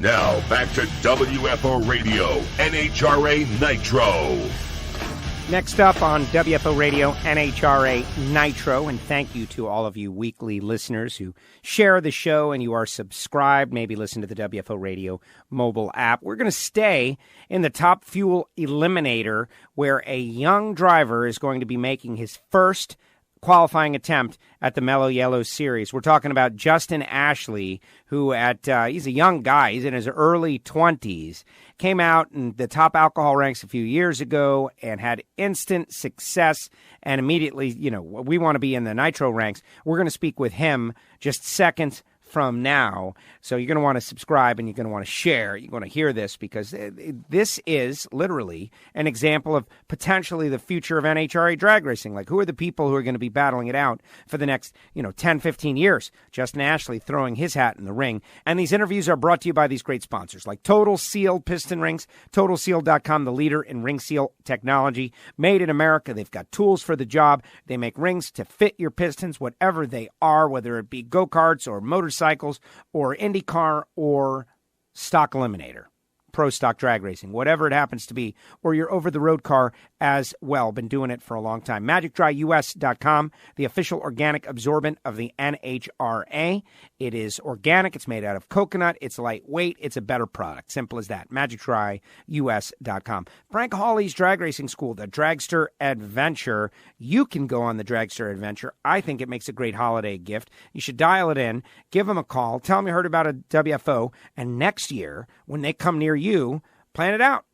Now, back to WFO Radio, NHRA Nitro. Next up on WFO Radio, NHRA Nitro, and thank you to all of you weekly listeners who share the show and you are subscribed, maybe listen to the WFO Radio mobile app. We're going to stay in the Top Fuel Eliminator, where a young driver is going to be making his first qualifying attempt at the Mellow Yellow Series. We're talking about Justin Ashley, who he's a young guy. He's in his early 20s. Came out in the top alcohol ranks a few years ago and had instant success. And immediately, we want to be in the Nitro ranks. We're going to speak with him just seconds from now. So you're going to want to subscribe and you're going to want to share. You're going to hear this because this is literally an example of potentially the future of NHRA drag racing. Like, who are the people who are going to be battling it out for the next, 10, 15 years? Justin Ashley throwing his hat in the ring. And these interviews are brought to you by these great sponsors like Total Seal Piston Rings, TotalSeal.com, the leader in ring seal technology. Made in America. They've got tools for the job. They make rings to fit your pistons, whatever they are, whether it be go-karts or motorcycles or IndyCar or stock eliminator, pro stock drag racing, whatever it happens to be, or your over-the-road car as well. Been doing it for a long time. MagicDryUS.com, the official organic absorbent of the NHRA. It is organic. It's made out of coconut. It's lightweight. It's a better product. Simple as that. MagicDryUS.com. Frank Hawley's Drag Racing School, the Dragster Adventure. You can go on the Dragster Adventure. I think it makes a great holiday gift. You should dial it in, give them a call, tell them you heard about a WFO, and next year, when they come near you, plan it out.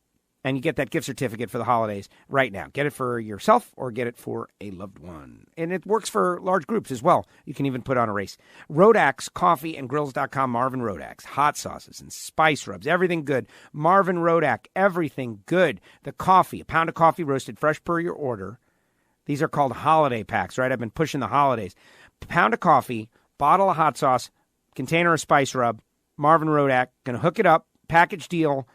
And you get that gift certificate for the holidays right now. Get it for yourself or get it for a loved one. And it works for large groups as well. You can even put on a race. Rodax, Coffee and Grills.com, Marvin Rodax. Hot sauces and spice rubs, everything good. Marvin Rodak, everything good. The coffee, a pound of coffee roasted fresh per your order. These are called holiday packs, right? I've been pushing the holidays. Pound of coffee, bottle of hot sauce, container of spice rub. Marvin Rodak, going to hook it up, package deal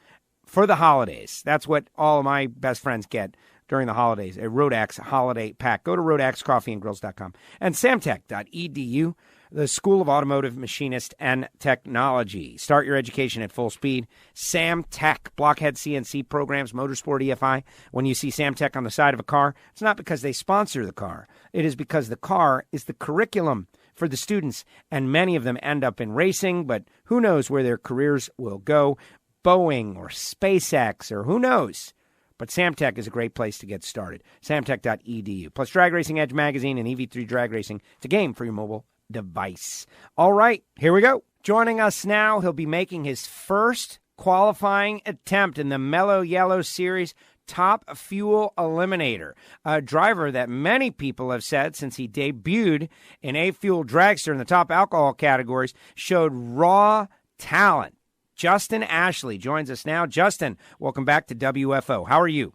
for the holidays. That's what all of my best friends get during the holidays, a Rodax holiday pack. Go to RodaxCoffeeandGrills.com and samtech.edu, the School of Automotive Machinist and Technology. Start your education at full speed. Samtech, blockhead CNC programs, motorsport EFI. When you see Samtech on the side of a car, it's not because they sponsor the car. It is because the car is the curriculum for the students, and many of them end up in racing, but who knows where their careers will go. Boeing or SpaceX or who knows. But Samtech is a great place to get started. Samtech.edu. Plus Drag Racing Edge magazine and EV3 Drag Racing. It's a game for your mobile device. All right, here we go. Joining us now, he'll be making his first qualifying attempt in the Mellow Yellow Series Top Fuel Eliminator. A driver that many people have said since he debuted in A-Fuel Dragster in the top alcohol categories showed raw talent. Justin Ashley joins us now. Justin, welcome back to WFO. How are you?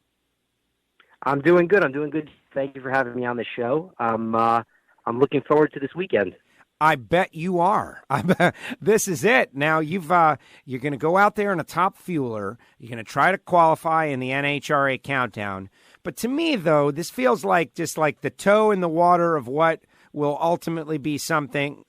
I'm doing good. Thank you for having me on the show. I'm looking forward to this weekend. I bet you are. This is it. Now you're going to go out there in a top fueler. You're going to try to qualify in the NHRA countdown. But to me, though, this feels like just like the toe in the water of what will ultimately be something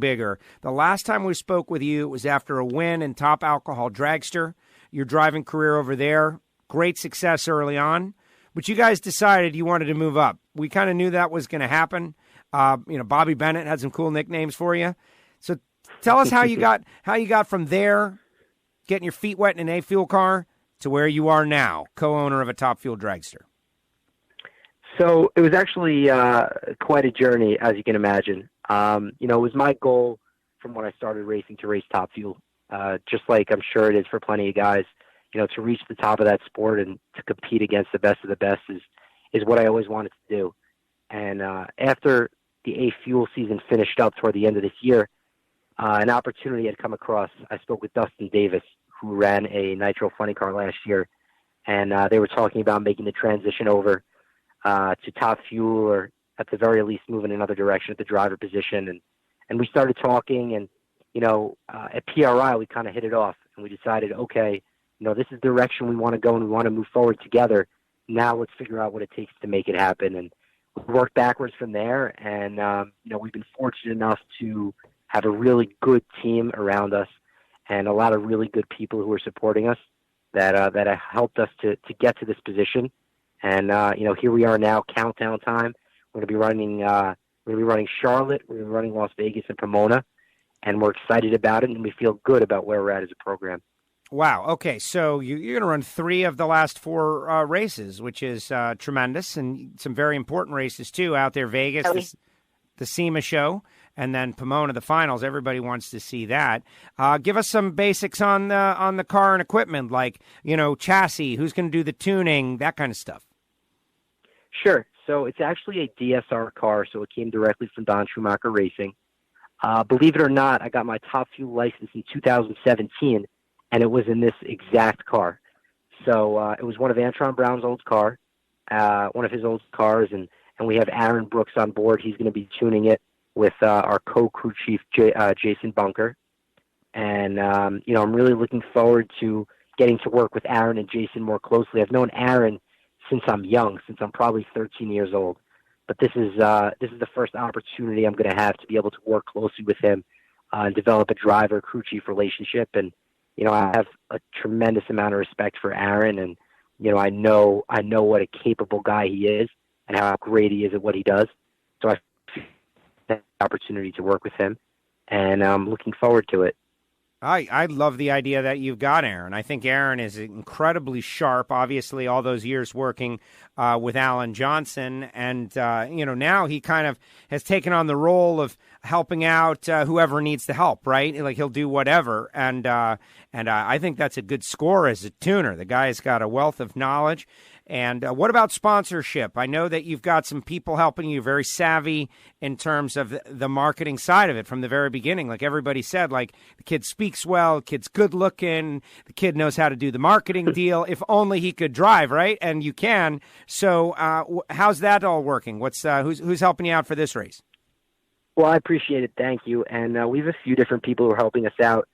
bigger. The last time we spoke with you, it was after a win in top alcohol dragster. Your driving career over there, great success early on, but you guys decided you wanted to move up. We kind of knew that was going to happen. Bobby Bennett had some cool nicknames for you. So tell us how you got from there, getting your feet wet in an A-Fuel car, to where you are now, co-owner of a top fuel dragster. So it was actually quite a journey, as you can imagine. It was my goal from when I started racing to race top fuel, just like I'm sure it is for plenty of guys. To reach the top of that sport and to compete against the best of the best is what I always wanted to do. And after the A-Fuel season finished up toward the end of this year, an opportunity had come across. I spoke with Dustin Davis, who ran a Nitro funny car last year, and they were talking about making the transition over to top fuel, or at the very least move in another direction at the driver position. And we started talking, and, at PRI, we kind of hit it off, and we decided, okay, this is the direction we want to go and we want to move forward together. Now let's figure out what it takes to make it happen. And we worked backwards from there. And, we've been fortunate enough to have a really good team around us. and a lot of really good people who are supporting us that have helped us to get to this position. And here we are now, countdown time. We're going to be running Charlotte, we're going to be running Las Vegas and Pomona, and we're excited about it, and we feel good about where we're at as a program. Wow. Okay, so you're going to run 3 of the last 4 races, which is tremendous, and some very important races too out there. Vegas, the SEMA show, and then Pomona, the finals. Everybody wants to see that. Give us some basics on the car and equipment, like chassis, who's going to do the tuning, that kind of stuff. Sure. So it's actually a DSR car, so it came directly from Don Schumacher Racing. Believe it or not, I got my Top Fuel license in 2017. And it was in this exact car. So it was one of Antron Brown's old car, one of his old cars, and we have Aaron Brooks on board. He's going to be tuning it with our co-crew chief, Jason Bunker. And, I'm really looking forward to getting to work with Aaron and Jason more closely. I've known Aaron since I'm young, since I'm probably 13 years old. But this is the first opportunity I'm going to have to be able to work closely with him and develop a driver-crew chief relationship. And I have a tremendous amount of respect for Aaron, and I know what a capable guy he is and how great he is at what he does. So I feel the opportunity to work with him, and I'm looking forward to it. I love the idea that you've got Aaron. I think Aaron is incredibly sharp, obviously all those years working with Alan Johnson. And, now he kind of has taken on the role of helping out whoever needs the help, right? Like he'll do whatever. And I think that's a good score as a tuner. The guy's got a wealth of knowledge. And what about sponsorship? I know that you've got some people helping you, very savvy in terms of the marketing side of it from the very beginning. Like everybody said, like the kid speaks well, the kid's good looking, the kid knows how to do the marketing deal. If only he could drive, right? And you can. So how's that all working? Who's helping you out for this race? Well, I appreciate it. Thank you. And we have a few different people who are helping us out.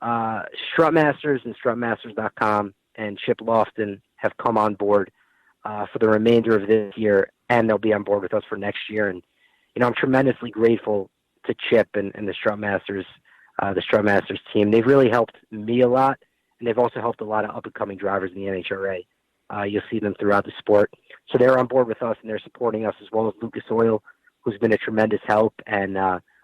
Strutmasters and strutmasters.com and Chip Lofton have come on board for the remainder of this year, and they'll be on board with us for next year. And, I'm tremendously grateful to Chip and the Strutmasters team. They've really helped me a lot, and they've also helped a lot of up-and-coming drivers in the NHRA. You'll see them throughout the sport. So they're on board with us, and they're supporting us, as well as Lucas Oil, who's been a tremendous help. And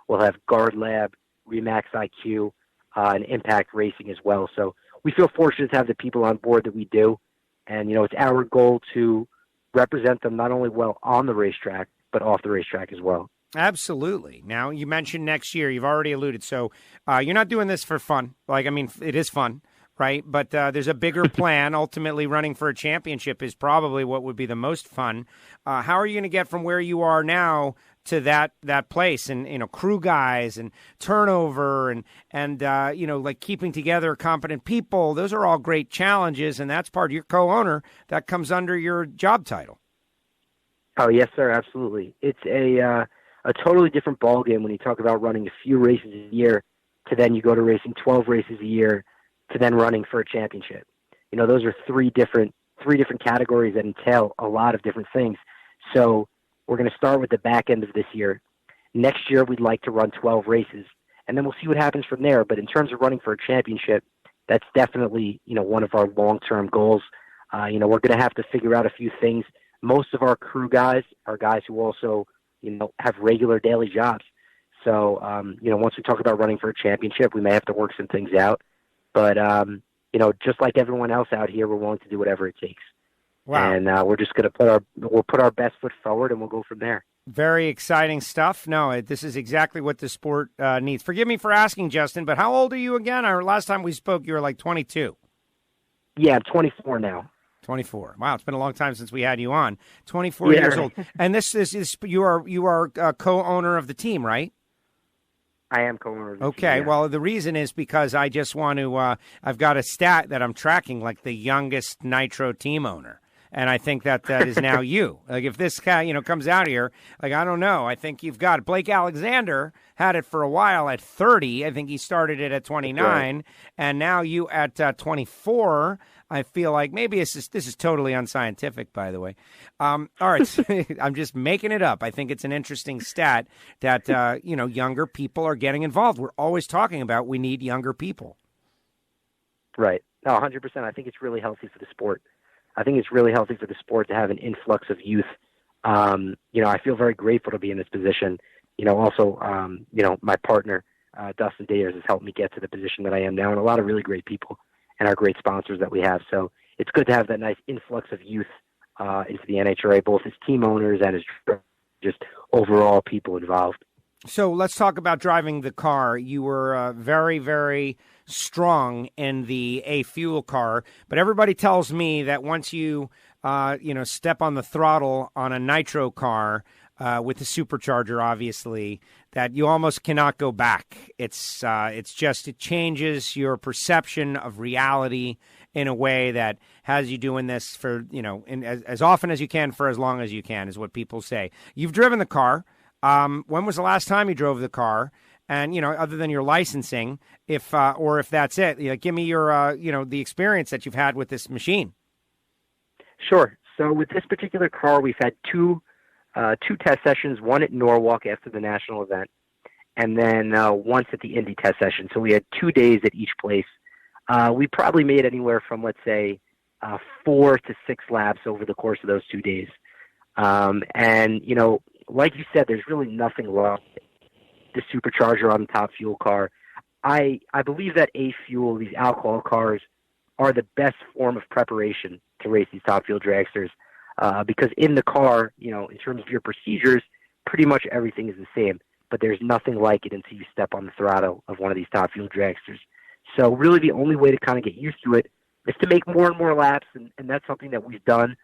we'll have Guard Lab, Remax IQ, and Impact Racing as well. So we feel fortunate to have the people on board that we do. And, it's our goal to represent them not only well on the racetrack, but off the racetrack as well. Absolutely. Now, you mentioned next year. You've already alluded. So you're not doing this for fun. It is fun, right? But there's a bigger plan. Ultimately, running for a championship is probably what would be the most fun. How are you going to get from where you are now to that place, and crew guys and turnover and like keeping together competent people? Those are all great challenges, and that's part of your co-owner. That comes under your job title. Oh yes, sir, absolutely. It's a totally different ballgame when you talk about running a few races a year to then you go to racing 12 races a year to then running for a championship. Those are three different categories that entail a lot of different things. So we're going to start with the back end of this year. Next year, we'd like to run 12 races, and then we'll see what happens from there. But in terms of running for a championship, that's definitely, one of our long-term goals. We're going to have to figure out a few things. Most of our crew guys are guys who also, have regular daily jobs. So, once we talk about running for a championship, we may have to work some things out. But, just like everyone else out here, we're willing to do whatever it takes. Wow. And we're just going to put our best foot forward, and we'll go from there. Very exciting stuff. No, this is exactly what the sport needs. Forgive me for asking, Justin, but how old are you again? Last time we spoke, you were like 22. Yeah, I'm 24 now. 24. Wow, it's been a long time since we had you on. 24 years old. And this is you are co-owner of the team, right? I am co-owner of the team. Okay, well, the reason is because I just want to I've got a stat that I'm tracking, like the youngest Nitro team owner. And I think that is now you. Like, if this guy, comes out here, like, I don't know. I think you've got it. Blake Alexander had it for a while at 30. I think he started it at 29. Right. And now you at 24. I feel like maybe this is totally unscientific, by the way. All right. I'm just making it up. I think it's an interesting stat that, younger people are getting involved. We're always talking about we need younger people. Right. No, 100%. I think it's really healthy for the sport. I think it's really healthy for the sport to have an influx of youth. I feel very grateful to be in this position. Also, my partner, Dustin Dayers, has helped me get to the position that I am now, and a lot of really great people and our great sponsors that we have. So it's good to have that nice influx of youth into the NHRA, both as team owners and as just overall people involved. So let's talk about driving the car. You were very, very strong in the A fuel car, but everybody tells me that once you, step on the throttle on a Nitro car with the supercharger, obviously, that you almost cannot go back. It changes your perception of reality in a way that has you doing this for, as often as you can for as long as you can, is what people say. You've driven the car. When was the last time you drove the car? And, other than your licensing, if that's it, give me your, the experience that you've had with this machine. Sure. So with this particular car, we've had two test sessions, one at Norwalk after the national event, and then once at the Indy test session. So we had 2 days at each place. We probably made anywhere from, let's say, 4 to 6 laps over the course of those 2 days. Like you said, there's really nothing wrong with the supercharger on the top fuel car. I believe that A fuel, these alcohol cars, are the best form of preparation to race these top fuel dragsters because in the car, in terms of your procedures, pretty much everything is the same, but there's nothing like it until you step on the throttle of one of these top fuel dragsters. So really the only way to kind of get used to it is to make more and more laps, and that's something that we've done.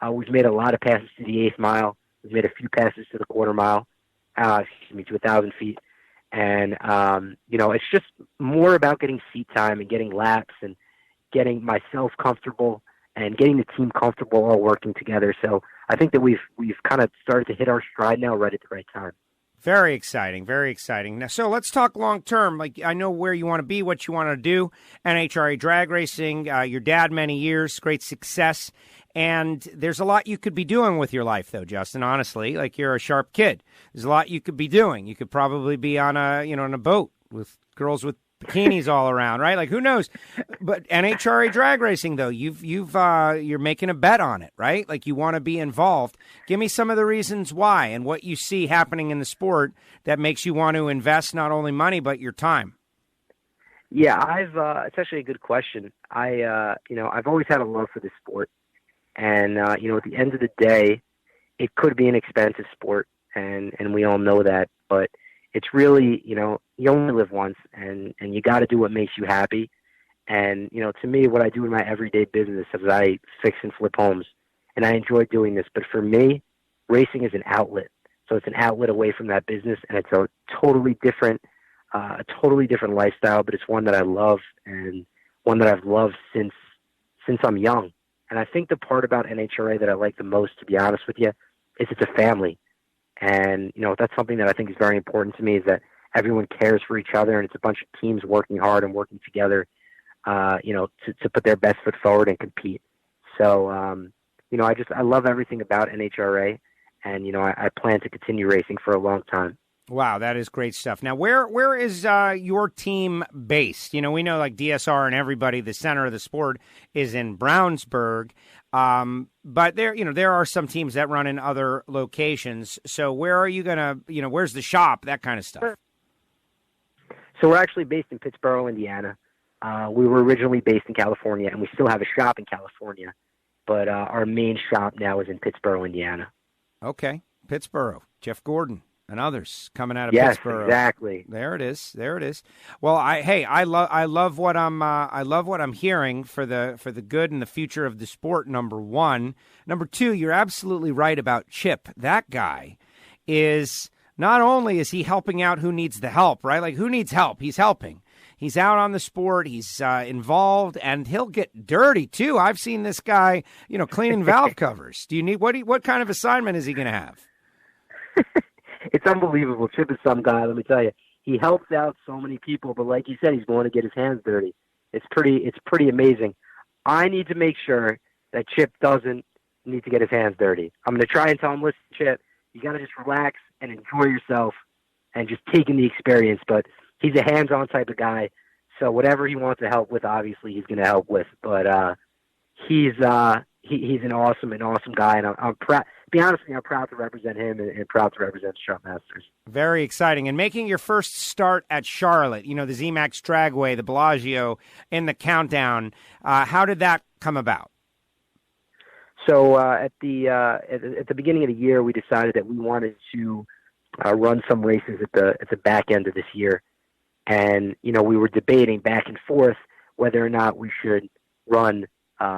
We've made a lot of passes to the 8th mile. We've made a few passes to the quarter mile, to 1,000 feet. And, it's just more about getting seat time and getting laps and getting myself comfortable and getting the team comfortable all working together. So I think that we've kind of started to hit our stride now right at the right time. Very exciting, very exciting. Now, so let's talk long term. Like, I know where you want to be, what you want to do. NHRA drag racing, your dad, many years, great success. And there's a lot you could be doing with your life, though, Justin, honestly. Like, you're a sharp kid. There's a lot you could be doing. You could probably be on a boat with girls with bikinis all around, right? Like, who knows? But NHRA drag racing, though, you're making a bet on it, right? Like, you want to be involved. Give me some of the reasons why and what you see happening in the sport that makes you want to invest not only money but your time. Yeah, it's actually a good question. I've always had a love for this sport. And, at the end of the day, it could be an expensive sport, and we all know that. But it's really, you only live once, and you got to do what makes you happy. And, to me, what I do in my everyday business is I fix and flip homes, and I enjoy doing this. But for me, racing is an outlet. So it's an outlet away from that business, and it's a totally different lifestyle, but it's one that I love and one that I've loved since I'm young. And I think the part about NHRA that I like the most, to be honest with you, is it's a family. And, that's something that I think is very important to me, is that everyone cares for each other, and it's a bunch of teams working hard and working together, to put their best foot forward and compete. So, I love everything about NHRA, and, I plan to continue racing for a long time. Wow, that is great stuff. Now, where is your team based? We know like DSR and everybody, the center of the sport is in Brownsburg, but there are some teams that run in other locations. So where are you going to, where's the shop, that kind of stuff? So we're actually based in Pittsburgh, Indiana. We were originally based in California, and we still have a shop in California, but our main shop now is in Pittsburgh, Indiana. Okay, Pittsburgh, Jeff Gordon and others coming out of yes, Pittsburgh. Exactly. There it is. Well, I love what I'm hearing for the good and the future of the sport. Number one, number two, you're absolutely right about Chip. That guy is not only is he helping out who needs the help, right? Like, who needs help? He's helping. He's out on the sport. He's involved, and he'll get dirty too. I've seen this guy, cleaning valve covers. Do you need what kind of assignment is he going to have? It's unbelievable. Chip is some guy, let me tell you. He helps out so many people, but like you said, he's going to get his hands dirty. It's pretty amazing. I need to make sure that Chip doesn't need to get his hands dirty. I'm going to try and tell him, listen, Chip, you got to just relax and enjoy yourself and just take in the experience. But he's a hands-on type of guy, So whatever he wants to help with, obviously he's going to help with. But he's an awesome guy, and I'm proud. To be honest with you, I'm proud to represent him and proud to represent Shot Masters. Very exciting. And making your first start at Charlotte, the ZMAX Dragway, the Bellagio, in the countdown, how did that come about? So at the beginning of the year, we decided that we wanted to run some races at the back end of this year, and we were debating back and forth whether or not we should run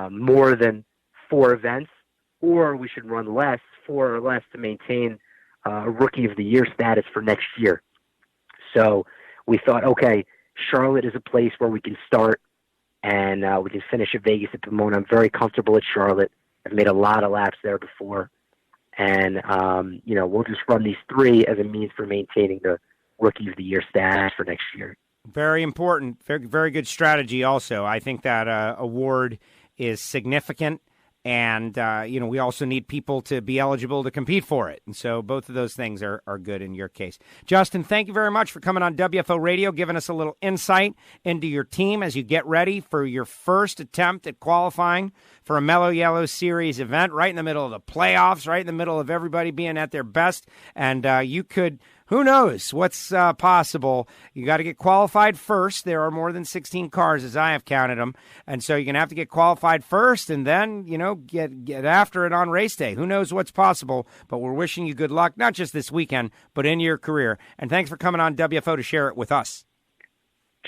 more than 4 events, or we should run 4 or less, to maintain Rookie of the Year status for next year. So we thought, okay, Charlotte is a place where we can start, and we can finish at Vegas at Pomona. I'm very comfortable at Charlotte. I've made a lot of laps there before, and we'll just run these 3 as a means for maintaining the Rookie of the Year status for next year. Very important. Very, very good strategy also. I think that award is significant, and, we also need people to be eligible to compete for it. And so both of those things are good in your case. Justin, thank you very much for coming on WFO Radio, giving us a little insight into your team as you get ready for your first attempt at qualifying for a Mellow Yellow Series event right in the middle of the playoffs, right in the middle of everybody being at their best. And you could... Who knows what's possible? You got to get qualified first. There are more than 16 cars, as I have counted them. And so you're going to have to get qualified first and then, get after it on race day. Who knows what's possible? But we're wishing you good luck, not just this weekend, but in your career. And thanks for coming on WFO to share it with us.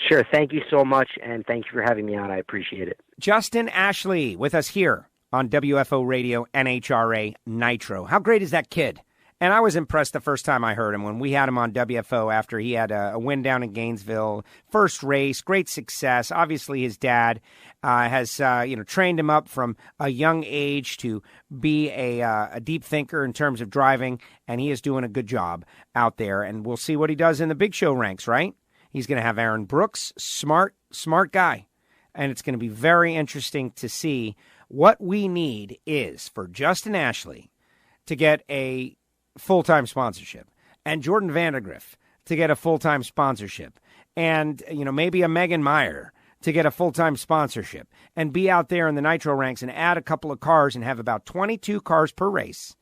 Sure. Thank you so much, and thank you for having me on. I appreciate it. Justin Ashley with us here on WFO Radio, NHRA Nitro. How great is that kid? And I was impressed the first time I heard him when we had him on WFO after he had a win down in Gainesville. First race, great success. Obviously, his dad has trained him up from a young age to be a deep thinker in terms of driving, and he is doing a good job out there. And we'll see what he does in the big show ranks, right? He's going to have Aaron Brooks, smart guy. And it's going to be very interesting to see what we need is for Justin Ashley to get a full-time sponsorship, and Jordan Vandergriff to get a full-time sponsorship, and maybe a Megan Meyer to get a full-time sponsorship, and be out there in the Nitro ranks and add a couple of cars and have about 22 cars per race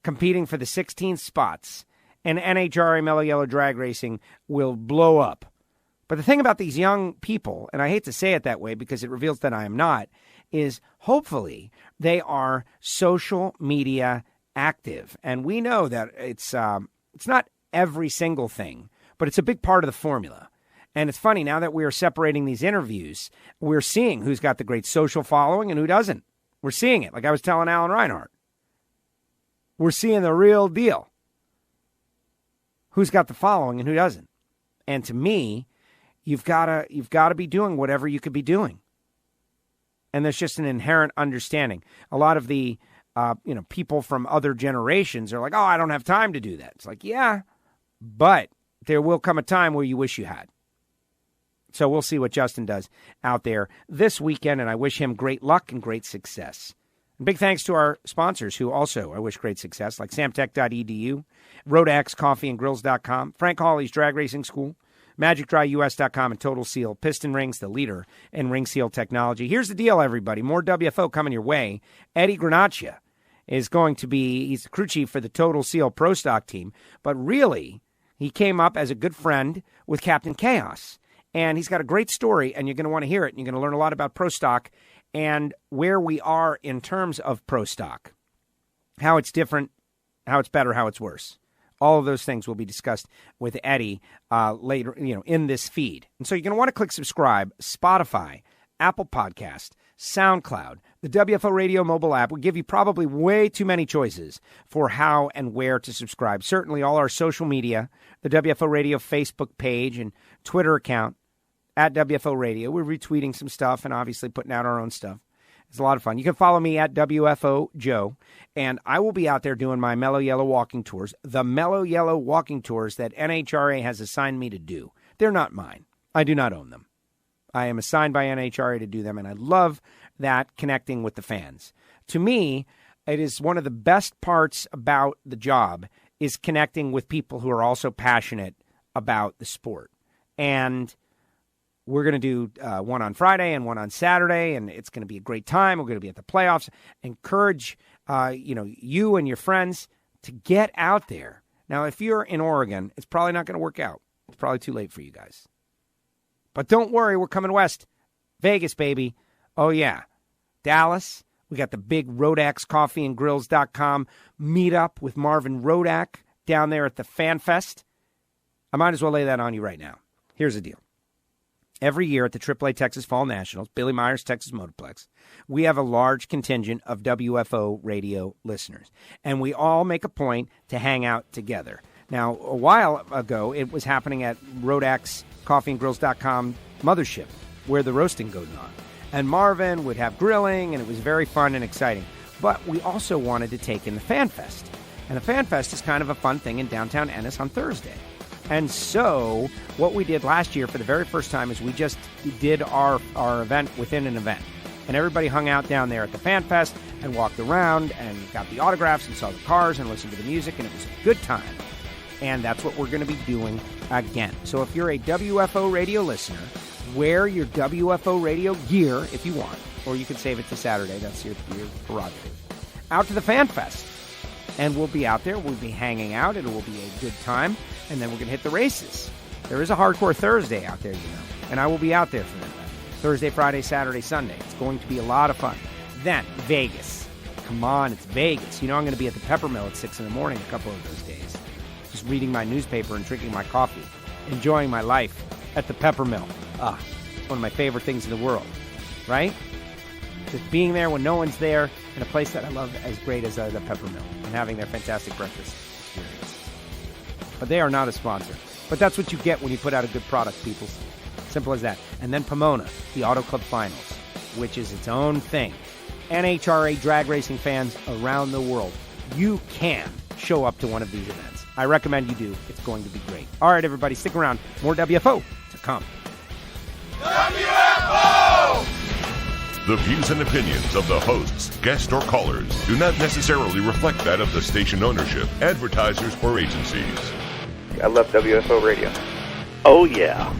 competing for the 16 spots, and NHRA Mellow Yellow Drag Racing will blow up. But the thing about these young people, and I hate to say it that way because it reveals that I am not, is hopefully they are social media active. And we know that it's not every single thing, but it's a big part of the formula. And it's funny, now that we are separating these interviews, we're seeing who's got the great social following and who doesn't. We're seeing it. Like I was telling Alan Reinhart. We're seeing the real deal. Who's got the following and who doesn't. And to me, you've got to be doing whatever you could be doing. And there's just an inherent understanding. A lot of the people from other generations are like, oh, I don't have time to do that. It's like, yeah, but there will come a time where you wish you had. So we'll see what Justin does out there this weekend, and I wish him great luck and great success. And big thanks to our sponsors who also I wish great success, like samtech.edu, RoadAxCoffeeandGrills.com, Frank Hawley's Drag Racing School, MagicDryUS.com, and Total Seal Piston Rings, the leader in ring seal technology. Here's the deal, everybody. More WFO coming your way. Eddie Granaccia is going to be, he's the crew chief for the Total Seal Pro Stock team, but really, he came up as a good friend with Captain Chaos. And he's got a great story, and you're going to want to hear it, and you're going to learn a lot about Pro Stock and where we are in terms of Pro Stock, how it's different, how it's better, how it's worse. All of those things will be discussed with Eddie later, in this feed. And so you're going to want to click subscribe, Spotify, Apple Podcast, SoundCloud, the WFO Radio mobile app will give you probably way too many choices for how and where to subscribe. Certainly all our social media, the WFO Radio Facebook page and Twitter account at WFO Radio. We're retweeting some stuff and obviously putting out our own stuff. It's a lot of fun. You can follow me at WFO Joe, and I will be out there doing my Mellow Yellow walking tours, the Mellow Yellow walking tours that NHRA has assigned me to do. They're not mine. I do not own them. I am assigned by NHRA to do them, and I love that connecting with the fans. To me, it is one of the best parts about the job is connecting with people who are also passionate about the sport. And we're going to do one on Friday and one on Saturday, and it's going to be a great time. We're going to be at the playoffs. Encourage, you and your friends to get out there. Now, if you're in Oregon, it's probably not going to work out. It's probably too late for you guys. But don't worry, we're coming west. Vegas, baby. Oh, yeah. Dallas. We got the big RodakCoffeeandGrills.com meetup with Marvin Rodak down there at the Fan Fest. I might as well lay that on you right now. Here's the deal. Every year at the AAA Texas Fall Nationals, Billy Myers Texas Motorplex, we have a large contingent of WFO radio listeners, and we all make a point to hang out together. Now, a while ago, it was happening at Rodak's CoffeeandGrills.com mothership, where the roasting goes on. And Marvin would have grilling, and it was very fun and exciting. But we also wanted to take in the Fan Fest. And the Fan Fest is kind of a fun thing in downtown Ennis on Thursday. And so what we did last year for the very first time is we just did our event within an event. And everybody hung out down there at the Fan Fest and walked around and got the autographs and saw the cars and listened to the music, and it was a good time. And that's what we're going to be doing again. So if you're a WFO radio listener, wear your WFO radio gear if you want, or you can save it to Saturday. That's your prerogative. Out to the Fan Fest. And we'll be out there. We'll be hanging out. It will be a good time. And then we're going to hit the races. There is a Hardcore Thursday out there, And I will be out there for that. Thursday, Friday, Saturday, Sunday. It's going to be a lot of fun. Then, Vegas. Come on, it's Vegas. I'm going to be at the Peppermill at 6 in the morning a couple of those days. Just reading my newspaper and drinking my coffee. Enjoying my life at the Peppermill. One of my favorite things in the world. Right? Just being there when no one's there in a place that I love as great as the Peppermill and having their fantastic breakfast experience. But they are not a sponsor. But that's what you get when you put out a good product, people. Simple as that. And then Pomona, the Auto Club Finals, which is its own thing. NHRA drag racing fans around the world, you can show up to one of these events. I recommend you do. It's going to be great. All right, everybody, stick around. More WFO to come. WFO! The views and opinions of the hosts, guests, or callers do not necessarily reflect that of the station ownership, advertisers, or agencies. I love WFO radio. Oh, yeah.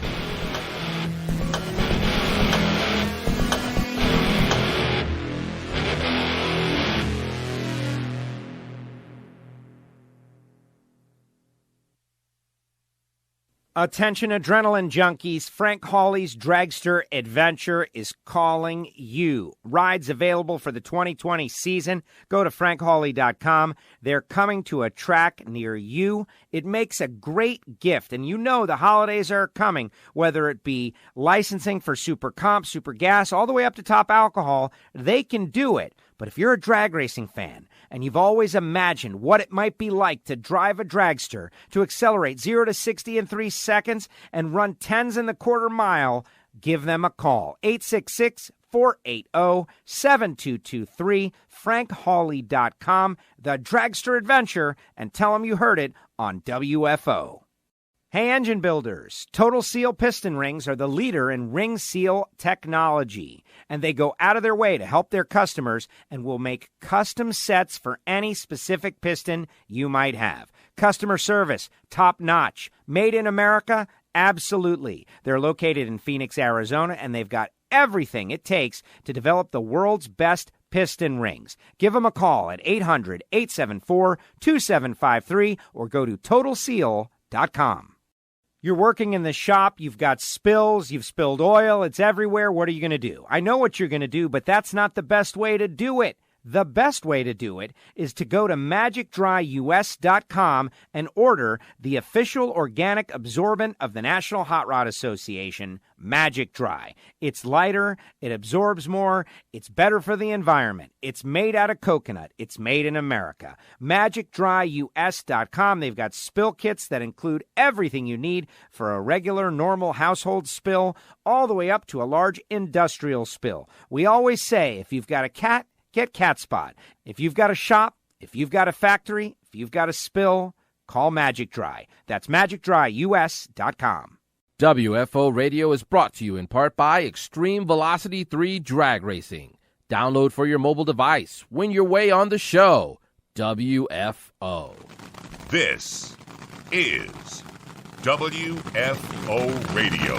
Attention adrenaline junkies, Frank Hawley's Dragster Adventure is calling you. Rides available for the 2020 season. Go to frankhawley.com. They're coming to a track near you. It makes a great gift, and you know the holidays are coming, whether it be licensing for super comp, super gas, all the way up to top alcohol, they can do it. But if you're a drag racing fan and you've always imagined what it might be like to drive a dragster, to accelerate 0 to 60 in 3 seconds and run 10s in the quarter mile, give them a call. 866-480-7223, frankhawley.com, the Dragster Adventure, and tell them you heard it on WFO. Hey, engine builders, Total Seal piston rings are the leader in ring seal technology, and they go out of their way to help their customers and will make custom sets for any specific piston you might have. Customer service, top notch. Made in America? Absolutely. They're located in Phoenix, Arizona, and they've got everything it takes to develop the world's best piston rings. Give them a call at 800-874-2753 or go to TotalSeal.com. You're working in the shop, you've got spills, you've spilled oil, it's everywhere. What are you going to do? I know what you're going to do, but that's not the best way to do it. The best way to do it is to go to magicdryus.com and order the official organic absorbent of the National Hot Rod Association, Magic Dry. It's lighter, it absorbs more, it's better for the environment. It's made out of coconut. It's made in America. magicdryus.com. They've got spill kits that include everything you need for a regular, normal household spill, all the way up to a large industrial spill. We always say, if you've got a cat, get Cat Spot. If you've got a shop, if you've got a factory, if you've got a spill, call Magic Dry. That's magicdryus.com. WFO Radio is brought to you in part by Extreme Velocity 3 Drag Racing. Download for your mobile device. Win your way on the show. WFO. This is WFO Radio.